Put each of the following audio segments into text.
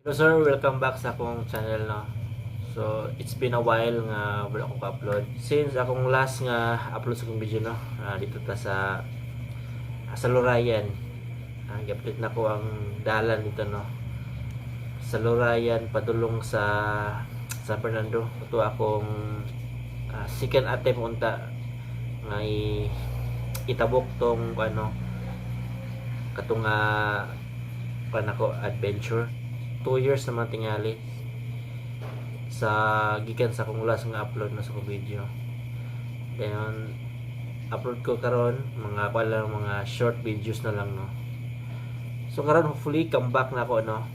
Hello sir, welcome back sa akong channel no. So, it's been a while nga wala akong pa-upload. Since akong last nga upload sa akong video no, dito ta sa Lurayan. I-update na ko ang dalan dito no. Sa Lurayan padulong sa San Fernando. Ito akong second attempt unta nga itabok tong katong ako adventure. 2 years naman tingali sa gikan sa akong last nga upload na sa video. Then upload ko karon mga mga short videos na lang no. So karon hopefully come back na ako no.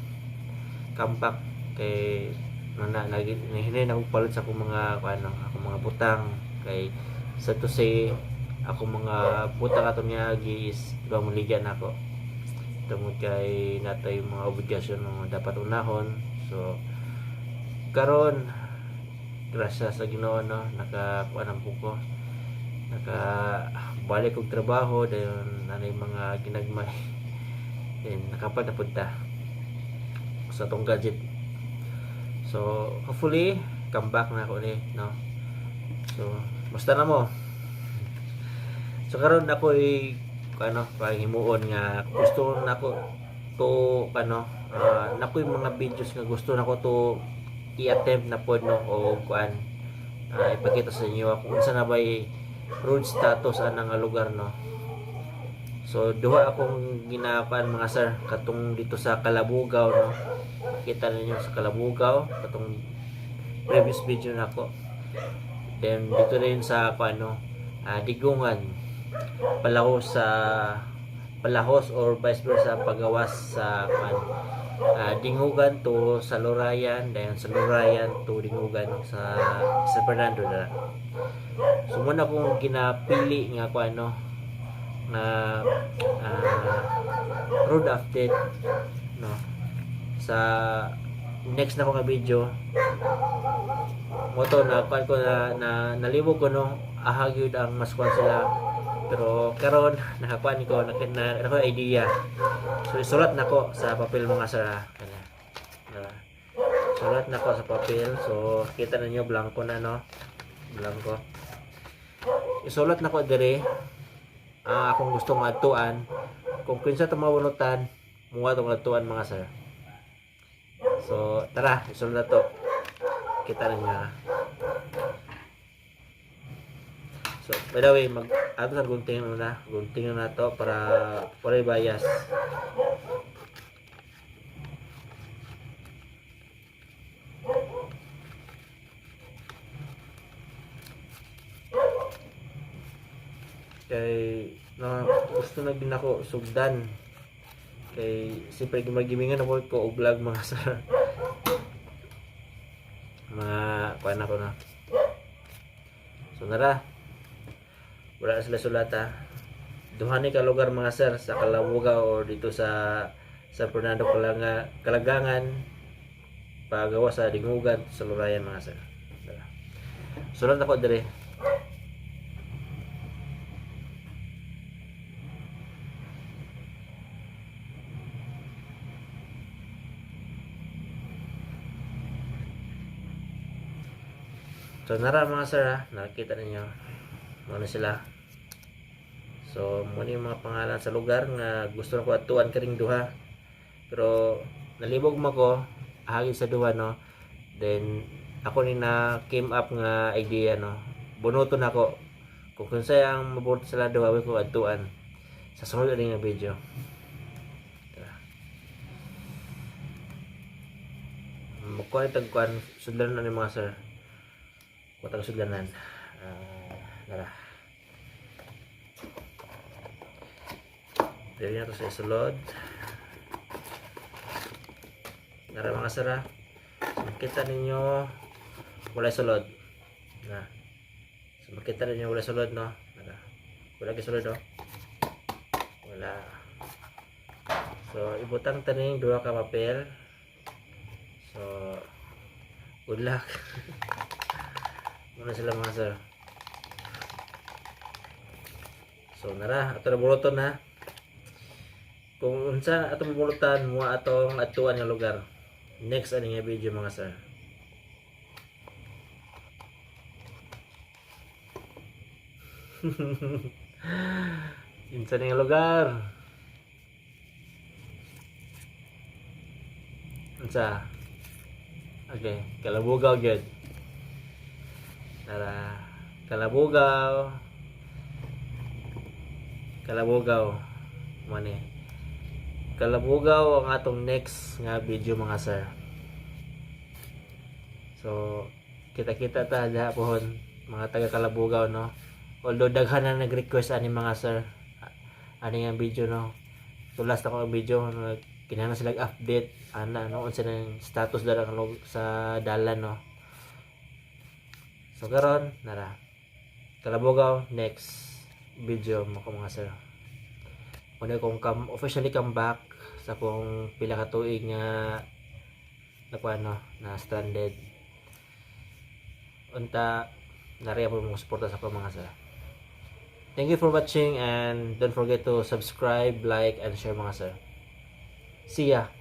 Come back kay hinay na akong palit sa akong mga akong mga butang kay sa to say akong mga butang ato niya is ibang muligan ako tungod kay natay mga obligasyon nga dapat unahon. So karon grasya sa Ginoo no, nakakuan po ko, nakabalik og trabaho dayon nanay mga ginagmay then nakapad na punta sa tong gadget. So hopefully come back na ako ni no. So basta na mo. So karon ako paghimuon nga gusto nako to nakoy mga videos nga gusto nako to i-attempt na pod no o ipakita sa inyo kung unsa na bay road status anang lugar no. So duha akong ginapan mga sir katong dito sa Kalabugaw no. Kita ninyo sa Kalabugaw katong previous video nako. Then dito rin sa Digungan, Palahos or vice versa pagawas sa Dingugan to sa Lurayan, dayon sa Lurayan to Dingugan sa San Fernando na. So muna kong ginapili nga na road update no sa next na ko nga video mo to na nalibog ko no ahagyud ang maskuan sila. Pero karon nakakuan ko na ako idea. So isulat nako sa papel mga sir. Sulat nako sa papel. So kita ninyo blanco na no. Blanco. Isulat nako dire akong gusto nga atuan. Kung kinsa ta mawunutan, muwa tong atuan mga sir. So tara, isulat to. Kita ninyo. So, by the way, ato sa gunting na to para bias. Kay gusto na din ako sugdan. Kay siyempre gimagimingan ako ko og vlog mga sir. Mga kuan ako na. So nara. Wala sila sulata. Duhani ka lugar mga sir sa Kalabugaw or dito sa San Fernando Kalagangan pagawa sa Dingugan sa Lurayan mga sir. Sulat ako dire. So nara mga sir nakita ninyo ano sila. So muna yung mga pangalan sa lugar nga gusto na ko atuan karing duha. Pero nalibog mo ko ahagi sa duha no. Then ako ni na came up nga idea no. Bunuton ako kung kunsay ang mabuti sila duha ko atuan sa sunod ring nga video. Magkuha tagkuan sudlanan ni mga sir. Kuha sudlanan. Nara. Dili na to sa isulod. Nara mga sara. So, makita ninyo wala sulod. Na. So makita ninyo wala sulod no. Nara. Wala sulod no. Wala. So ibutang taning duha ka papel. So good luck. Muna sila mga sir. So nara, ato na buluton na. Kung unsa atong bulutan mo atong atuan nga lugar. next ani nga video mga sir. Insa nga lugar? Unsa? Okay, Kalabugaw gyud. Tara, Kalabugaw. Kalabugaw. Mo ni. Kalabugaw ang atong next nga video mga sir. So, kita-kita ta diha pohon mga taga Kalabugaw no. Although daghan na nag-request ani mga sir. Ani nga video no. Tulas na ko ang video kinahanglan sila update ana no unsa nang status dara sa dalan no. So karon nara. Kalabugaw next video mo ko mga sir. Muna kong officially come back sa kung pila ka tuig nga na stranded. Unta nariya po mga suporta sa mga sir. Thank you for watching and don't forget to subscribe, like, and share mga sir. See ya!